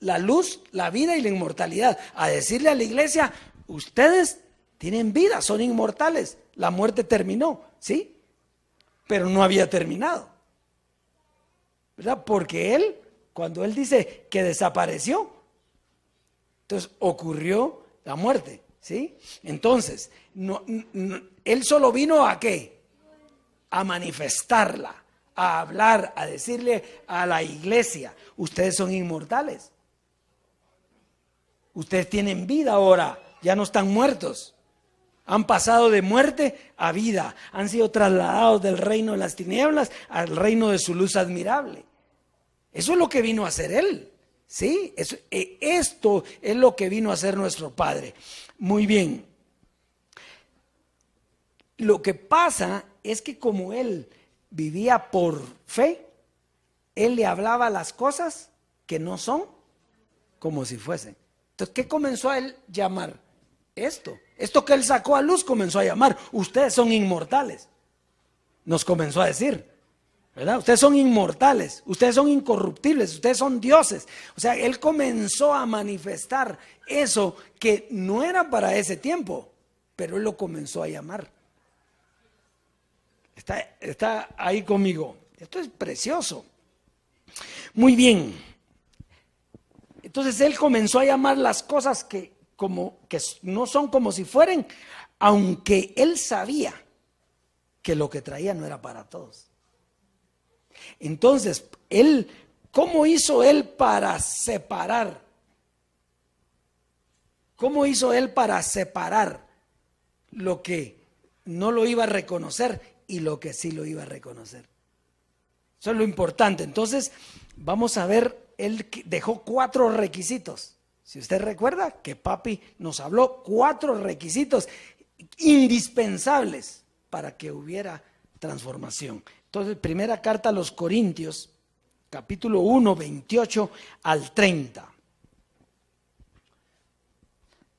Speaker 7: la luz, la vida y la inmortalidad, a decirle a la iglesia, ustedes tienen vida, son inmortales. La muerte terminó, ¿sí? Pero no había terminado, ¿verdad? Porque él, cuando él dice que desapareció, entonces ocurrió la muerte, ¿sí? Entonces, él solo vino ¿a qué? A manifestarla, a hablar, a decirle a la iglesia, ustedes son inmortales. Ustedes tienen vida ahora, ya no están muertos. Han pasado de muerte a vida, han sido trasladados del reino de las tinieblas al reino de su luz admirable. Eso es lo que vino a hacer él, ¿sí? Esto es lo que vino a hacer nuestro Padre. Muy bien. Lo que pasa es que como él vivía por fe, él le hablaba las cosas que no son como si fuesen. Entonces, ¿qué comenzó a él llamar? Esto que él sacó a luz comenzó a llamar, ustedes son inmortales. Nos comenzó a decir, ¿verdad? Ustedes son inmortales, ustedes son incorruptibles, ustedes son dioses. O sea, él comenzó a manifestar eso que no era para ese tiempo, pero él lo comenzó a llamar. Está ahí conmigo. Esto es precioso. Muy bien. Entonces él comenzó a llamar las cosas que no son como si fueran, aunque él sabía que lo que traía no era para todos. Entonces, ¿cómo hizo él para separar? ¿Cómo hizo él para separar lo que no lo iba a reconocer y lo que sí lo iba a reconocer? Eso es lo importante. Entonces, vamos a ver, él dejó 4 requisitos. Si usted recuerda que papi nos habló 4 requisitos indispensables para que hubiera transformación. Entonces, primera carta a los Corintios, capítulo 1, 28 al 30.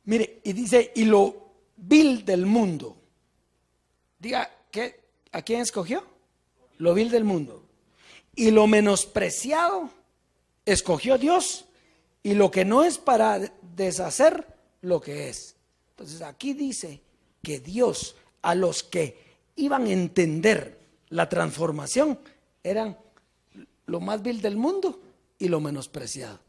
Speaker 7: Mire, y dice, y lo vil del mundo. Diga, ¿a quién escogió? Lo vil del mundo. Y lo menospreciado escogió Dios, y lo que no es para deshacer lo que es. Entonces aquí dice que Dios, a los que iban a entender la transformación, eran lo más vil del mundo y lo menospreciado.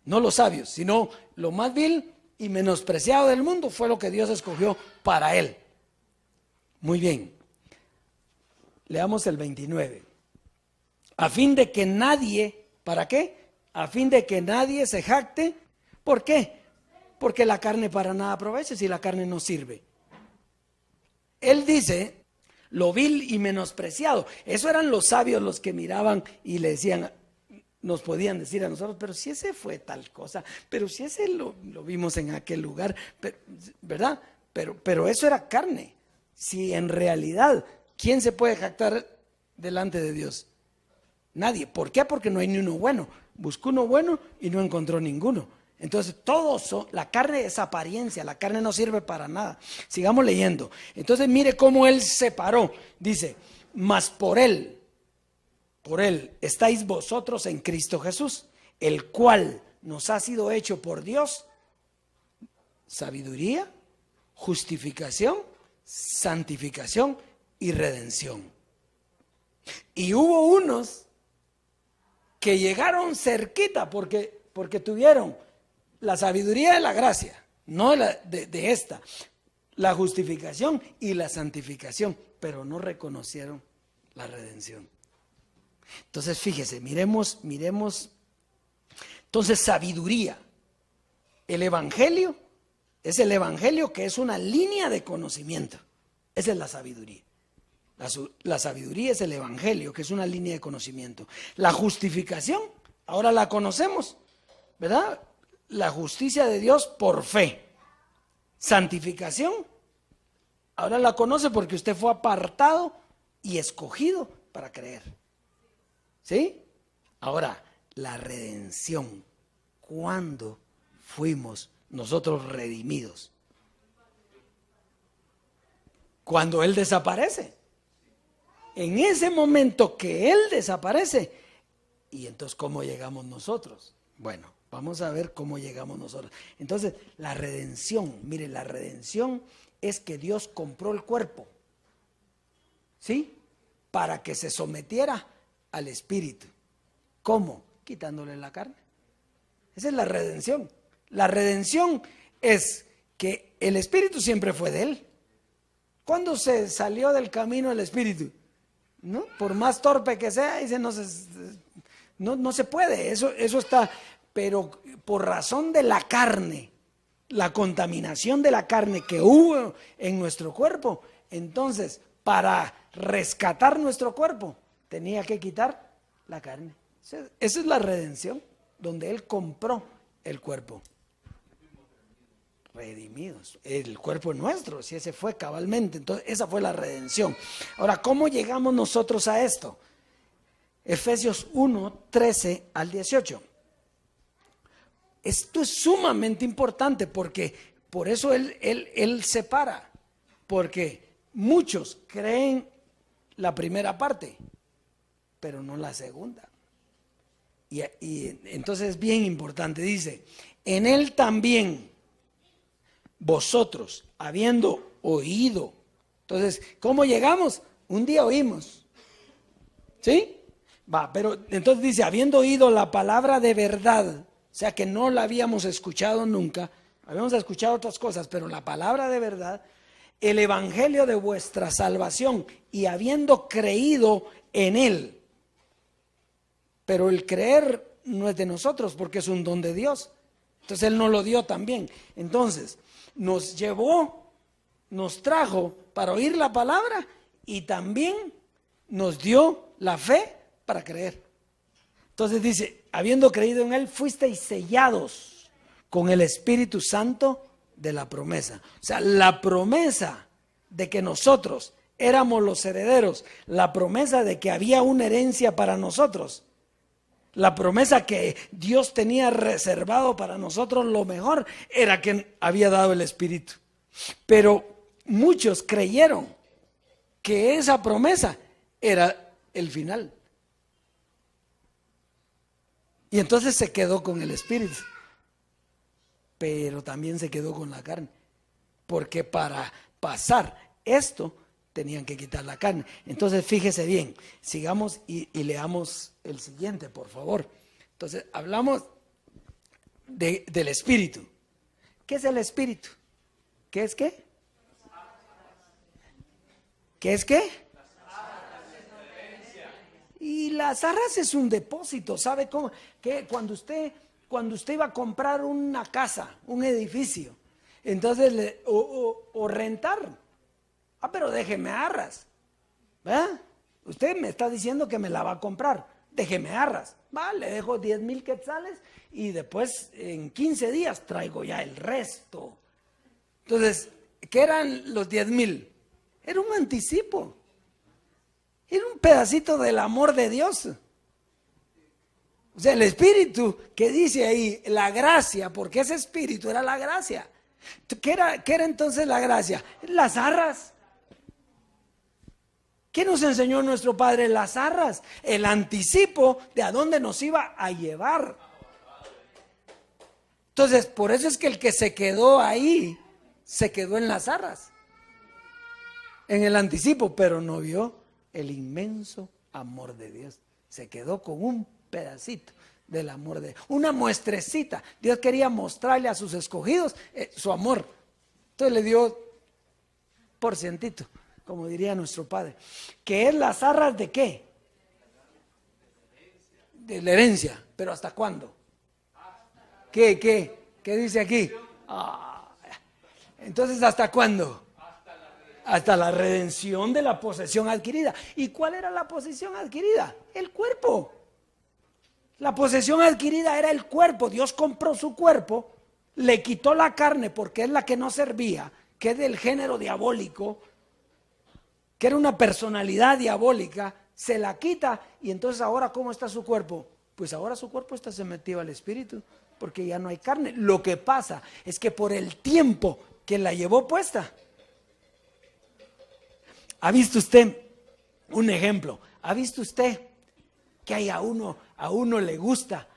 Speaker 7: No los sabios, sino lo más vil y menospreciado del mundo fue lo que Dios escogió para él. Muy bien. Leamos el 29. A fin de que nadie, ¿para qué? A fin de que nadie se jacte. ¿Por qué? Porque la carne para nada aprovecha si la carne no sirve. Él dice, lo vil y menospreciado. Eso eran los sabios los que miraban y le decían, nos podían decir a nosotros, pero si ese fue tal cosa, pero si ese lo vimos en aquel lugar, ¿verdad? Pero eso era carne. Si en realidad, ¿quién se puede jactar delante de Dios? Nadie. ¿Por qué? Porque no hay ni uno bueno. Buscó uno bueno y no encontró ninguno. Entonces, la carne es apariencia, la carne no sirve para nada. Sigamos leyendo. Entonces, mire cómo Él se paró. Dice, mas por Él estáis vosotros en Cristo Jesús, el cual nos ha sido hecho por Dios sabiduría, justificación, santificación y redención. Y hubo unos que llegaron cerquita porque tuvieron la sabiduría de la gracia, no de esta, la justificación y la santificación, pero no reconocieron la redención. Entonces, fíjese, miremos. Entonces, sabiduría. El evangelio es el evangelio que es una línea de conocimiento. Esa es la sabiduría. La sabiduría es el evangelio, que es una línea de conocimiento. La justificación, ahora la conocemos, ¿verdad? La justicia de Dios por fe. Santificación, ahora la conoce porque usted fue apartado y escogido para creer. ¿Sí? Ahora, la redención. ¿Cuándo fuimos nosotros redimidos? Cuando Él desaparece. En ese momento que Él desaparece. ¿Y entonces cómo llegamos nosotros? Bueno, vamos a ver cómo llegamos nosotros. Entonces, la redención. Mire, la redención es que Dios compró el cuerpo. ¿Sí? Para que se sometiera al espíritu. ¿Cómo? Quitándole la carne. Esa es la redención. La redención es que el espíritu siempre fue de Él. ¿Cuándo se salió del camino el espíritu? ¿No? Por más torpe que sea, dice, no se puede. Eso está, pero por razón de la carne, la contaminación de la carne que hubo en nuestro cuerpo, entonces para rescatar nuestro cuerpo tenía que quitar la carne. Esa es la redención, donde Él compró el cuerpo. Redimidos, el cuerpo nuestro, si ese fue cabalmente. Entonces esa fue la redención. Ahora, ¿cómo llegamos nosotros a esto? Efesios 1, 13 al 18. Esto es sumamente importante porque por eso él separa, porque muchos creen la primera parte, pero no la segunda. Y entonces es bien importante, dice, en Él también vosotros, habiendo oído. Entonces, ¿cómo llegamos? Un día oímos. ¿Sí? Pero entonces dice, habiendo oído la palabra de verdad, o sea que no la habíamos escuchado nunca, habíamos escuchado otras cosas, pero la palabra de verdad, el evangelio de vuestra salvación, y habiendo creído en Él. Pero el creer no es de nosotros porque es un don de Dios. Entonces Él nos lo dio también. Entonces nos llevó, nos trajo para oír la palabra y también nos dio la fe para creer. Entonces dice, habiendo creído en Él, fuisteis sellados con el Espíritu Santo de la promesa. O sea, la promesa de que nosotros éramos los herederos, la promesa de que había una herencia para nosotros. La promesa que Dios tenía reservado para nosotros, lo mejor era que había dado el Espíritu. Pero muchos creyeron que esa promesa era el final. Y entonces se quedó con el Espíritu. Pero también se quedó con la carne. Porque para pasar esto tenían que quitar la carne. Entonces fíjese bien, sigamos y leamos el siguiente, por favor. Entonces hablamos del Espíritu. ¿Qué es el Espíritu? ¿Qué es qué? ¿Qué es qué? Y las arras es un depósito, ¿sabe cómo? Que cuando usted iba a comprar una casa, un edificio, entonces o rentar, pero déjeme arras, ¿verdad? Usted me está diciendo que me la va a comprar, déjeme arras, le dejo 10,000 quetzales y después en 15 días traigo ya el resto. Entonces, ¿qué eran los 10,000? Era un anticipo. Era un pedacito del amor de Dios. O sea, el espíritu que dice ahí, la gracia, porque ese espíritu era la gracia. ¿Qué era entonces la gracia? Las arras. ¿Qué nos enseñó nuestro Padre? Las arras, el anticipo de a dónde nos iba a llevar. Entonces, por eso es que el que se quedó ahí, se quedó en las arras, en el anticipo, pero no vio el inmenso amor de Dios. Se quedó con un pedacito del amor de Dios, una muestrecita. Dios quería mostrarle a sus escogidos su amor. Entonces le dio por cientito, como diría nuestro Padre, que es las arras de qué? De la herencia. ¿Pero hasta cuándo? ¿Qué dice aquí? Entonces, ¿hasta cuándo? Hasta la redención de la posesión adquirida. ¿Y cuál era la posesión adquirida? El cuerpo. La posesión adquirida era el cuerpo. Dios compró su cuerpo, le quitó la carne porque es la que no servía, que es del género diabólico, que era una personalidad diabólica, se la quita y entonces ahora ¿cómo está su cuerpo? Pues ahora su cuerpo está sometido al espíritu porque ya no hay carne. Lo que pasa es que por el tiempo que la llevó puesta, ¿ha visto usted un ejemplo? ¿Ha visto usted que hay a uno le gusta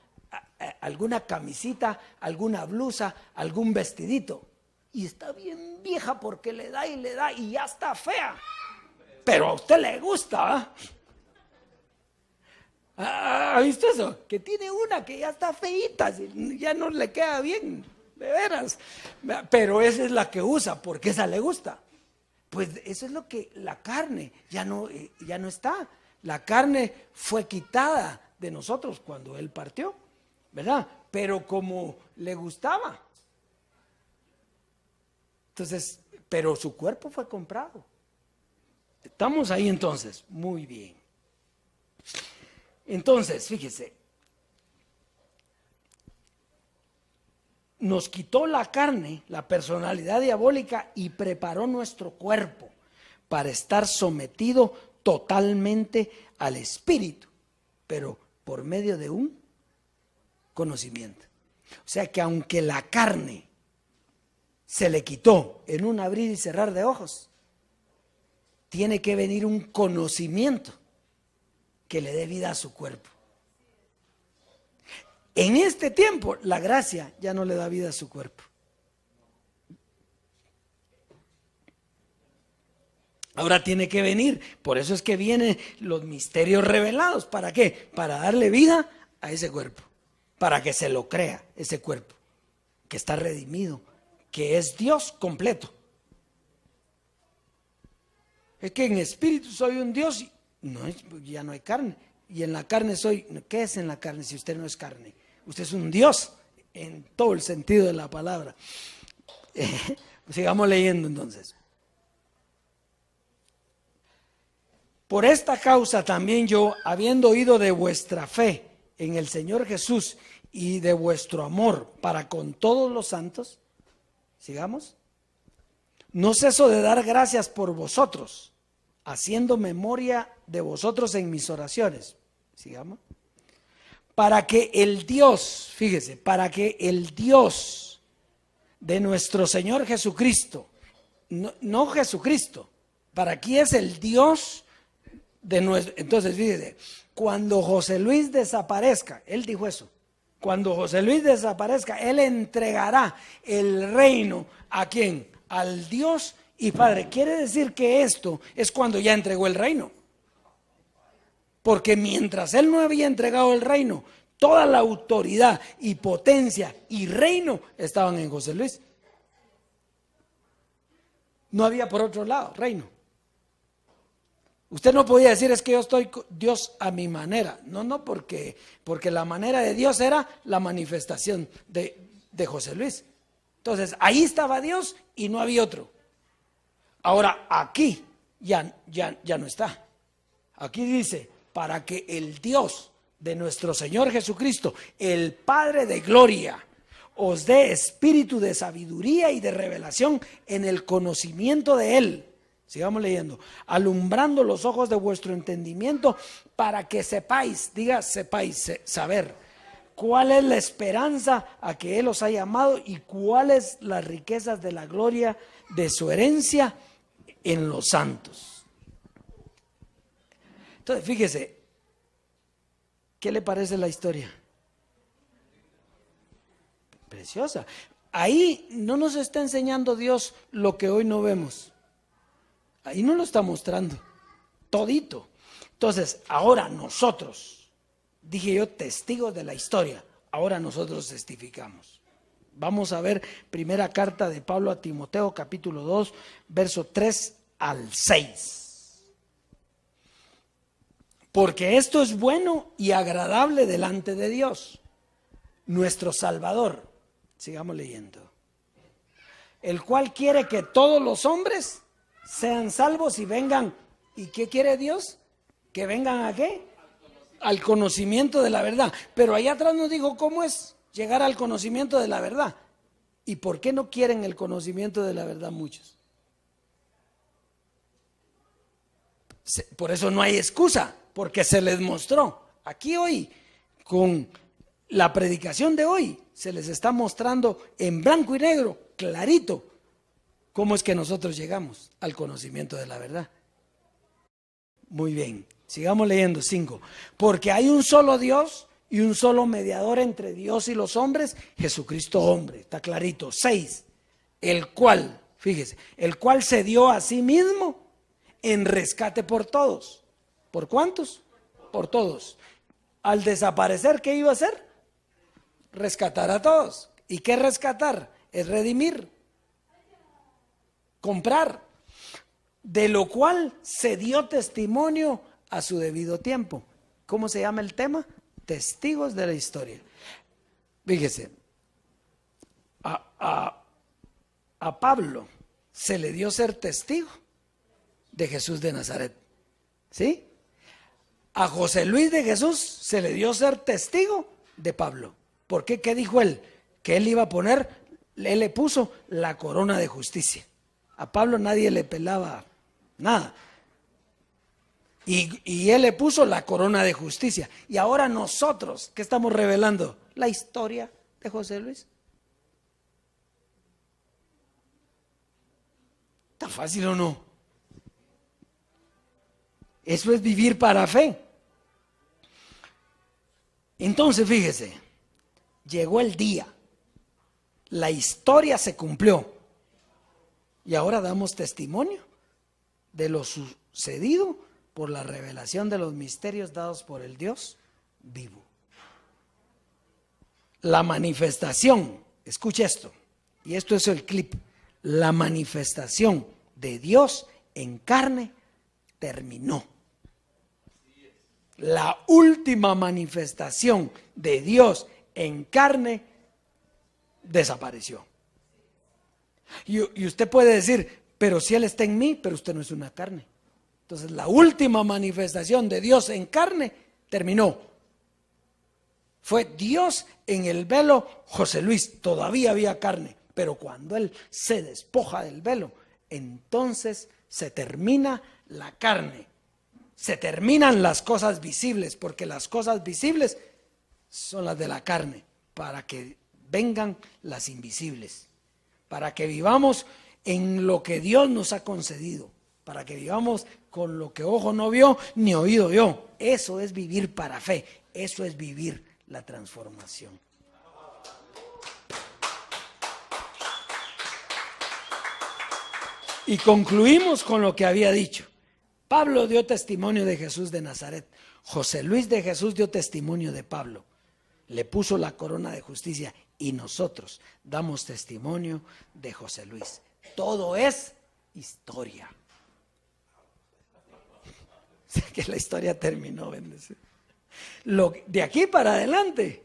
Speaker 7: alguna camisita, alguna blusa, algún vestidito y está bien vieja porque le da y ya está fea? Pero a usted le gusta, ¿eh? ¿Ha visto eso? Que tiene una que ya está feíta, ya no le queda bien, de veras. Pero esa es la que usa, porque esa le gusta. Pues eso es lo que la carne ya no está. La carne fue quitada de nosotros cuando Él partió, ¿verdad? Pero como le gustaba. Entonces, pero su cuerpo fue comprado. ¿Estamos ahí entonces? Muy bien. Entonces, fíjese, nos quitó la carne, la personalidad diabólica y preparó nuestro cuerpo para estar sometido totalmente al espíritu, pero por medio de un conocimiento. O sea que aunque la carne se le quitó en un abrir y cerrar de ojos, tiene que venir un conocimiento que le dé vida a su cuerpo. En este tiempo, la gracia ya no le da vida a su cuerpo. Ahora tiene que venir, por eso es que vienen los misterios revelados. ¿Para qué? Para darle vida a ese cuerpo, para que se lo crea ese cuerpo, que está redimido, que es Dios completo. Es que en espíritu soy un Dios y ya no hay carne. Y en la carne soy, ¿qué es en la carne si usted no es carne? Usted es un Dios en todo el sentido de la palabra. Sigamos leyendo entonces. Por esta causa también yo, habiendo oído de vuestra fe en el Señor Jesús y de vuestro amor para con todos los santos, sigamos, no ceso de dar gracias por vosotros, haciendo memoria de vosotros en mis oraciones. Sigamos. Para que el Dios, fíjese, para que el Dios de nuestro Señor Jesucristo, no Jesucristo, para aquí es el Dios de nuestro. Entonces, fíjese, cuando José Luis desaparezca, él dijo eso, cuando José Luis desaparezca, él entregará el reino ¿a quién? Al Dios y Padre. Quiere decir que esto es cuando ya entregó el reino. Porque mientras él no había entregado el reino, toda la autoridad y potencia y reino estaban en José Luis. No había por otro lado reino. Usted no podía decir es que yo estoy Dios a mi manera. No, porque la manera de Dios era la manifestación de José Luis. Entonces ahí estaba Dios y no había otro. Ahora aquí ya no está. Aquí dice, para que el Dios de nuestro Señor Jesucristo, el Padre de gloria, os dé espíritu de sabiduría y de revelación en el conocimiento de Él. Sigamos leyendo. Alumbrando los ojos de vuestro entendimiento para que sepáis, diga sepáis, saber, cuál es la esperanza a que Él os ha llamado y cuáles las riquezas de la gloria de su herencia en los santos. Entonces, fíjese, ¿qué le parece la historia? Preciosa. Ahí no nos está enseñando Dios lo que hoy no vemos. Ahí no lo está mostrando. Todito. Entonces, ahora nosotros, dije yo, testigos de la historia, ahora nosotros testificamos. Vamos a ver primera carta de Pablo a Timoteo, capítulo 2, verso 3 al 6. Porque esto es bueno y agradable delante de Dios, nuestro Salvador. Sigamos leyendo. El cual quiere que todos los hombres sean salvos y vengan. ¿Y qué quiere Dios? ¿Que vengan a qué? Al conocimiento de la verdad. Pero allá atrás nos dijo cómo es llegar al conocimiento de la verdad. ¿Y por qué no quieren el conocimiento de la verdad muchos? Por eso no hay excusa, porque se les mostró. Aquí hoy, con la predicación de hoy, se les está mostrando en blanco y negro, clarito, cómo es que nosotros llegamos al conocimiento de la verdad. Muy bien, sigamos leyendo 5. Porque hay un solo Dios y un solo mediador entre Dios y los hombres, Jesucristo hombre, está clarito. 6, el cual, fíjese, el cual se dio a sí mismo en rescate por todos. ¿Por cuántos? Por todos. Al desaparecer, ¿qué iba a hacer? Rescatar a todos. ¿Y qué rescatar? Es redimir, comprar, de lo cual se dio testimonio a su debido tiempo. ¿Cómo se llama el tema? Testigos de la historia. Fíjese, a Pablo se le dio ser testigo de Jesús de Nazaret, ¿sí? A José Luis de Jesús se le dio ser testigo de Pablo. ¿Por qué? ¿Qué dijo él? Que él iba a poner, él le puso la corona de justicia. A Pablo nadie le pelaba nada. Y él le puso la corona de justicia. Y ahora nosotros, ¿qué estamos revelando? La historia de José Luis. ¿Está fácil o no? Eso es vivir para fe. Entonces, fíjese, llegó el día, la historia se cumplió y ahora damos testimonio de lo sucedido por la revelación de los misterios dados por el Dios vivo. La manifestación, escuche esto, y esto es el clip, la manifestación de Dios en carne terminó. La última manifestación de Dios en carne desapareció. Y usted puede decir, pero si Él está en mí, pero usted no es una carne. Entonces la última manifestación de Dios en carne terminó. Fue Dios en el velo. José Luis, todavía había carne, pero cuando Él se despoja del velo, entonces se termina la carne. Se terminan las cosas visibles, porque las cosas visibles son las de la carne, para que vengan las invisibles, para que vivamos en lo que Dios nos ha concedido, para que vivamos con lo que ojo no vio ni oído oyó. Eso es vivir para fe, eso es vivir la transformación. Y concluimos con lo que había dicho. Pablo dio testimonio de Jesús de Nazaret. José Luis de Jesús dio testimonio de Pablo. Le puso la corona de justicia y nosotros damos testimonio de José Luis. Todo es historia. O sea que la historia terminó, bendecido. De aquí para adelante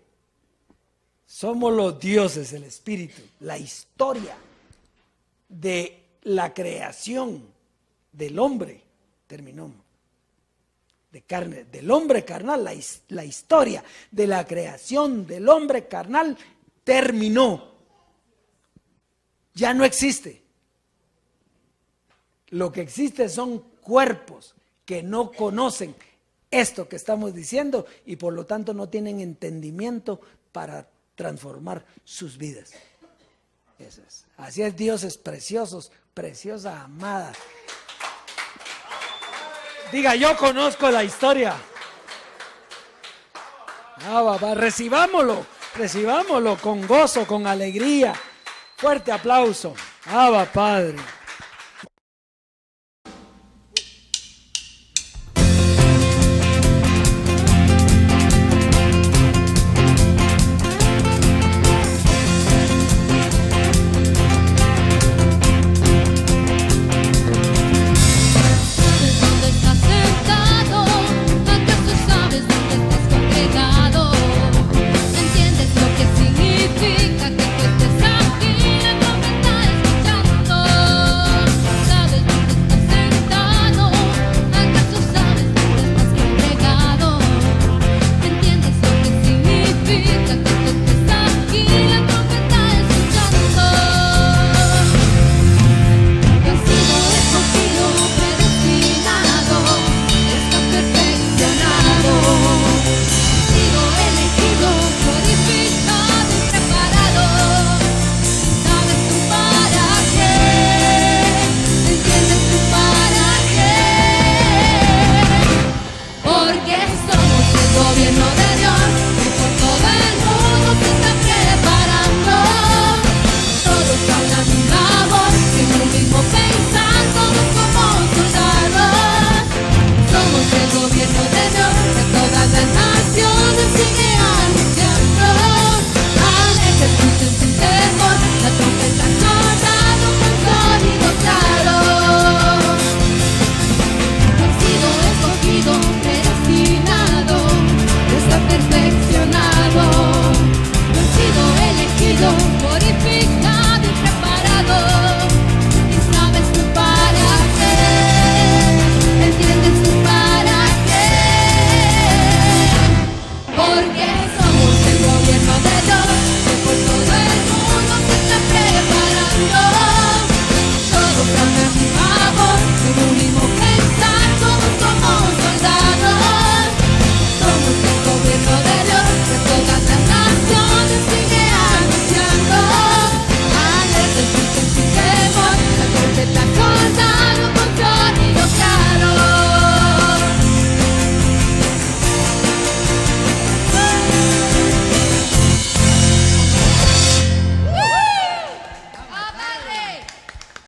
Speaker 7: somos los dioses, el espíritu. La historia de la creación del hombre terminó. De carne, del hombre carnal, la historia de la creación del hombre carnal terminó. Ya no existe. Lo que existe son cuerpos que no conocen esto que estamos diciendo y por lo tanto no tienen entendimiento para transformar sus vidas. Eso es. Así es, dioses preciosos, preciosa amada. Diga, yo conozco la historia. Papá, recibámoslo con gozo, con alegría. Fuerte aplauso. Padre.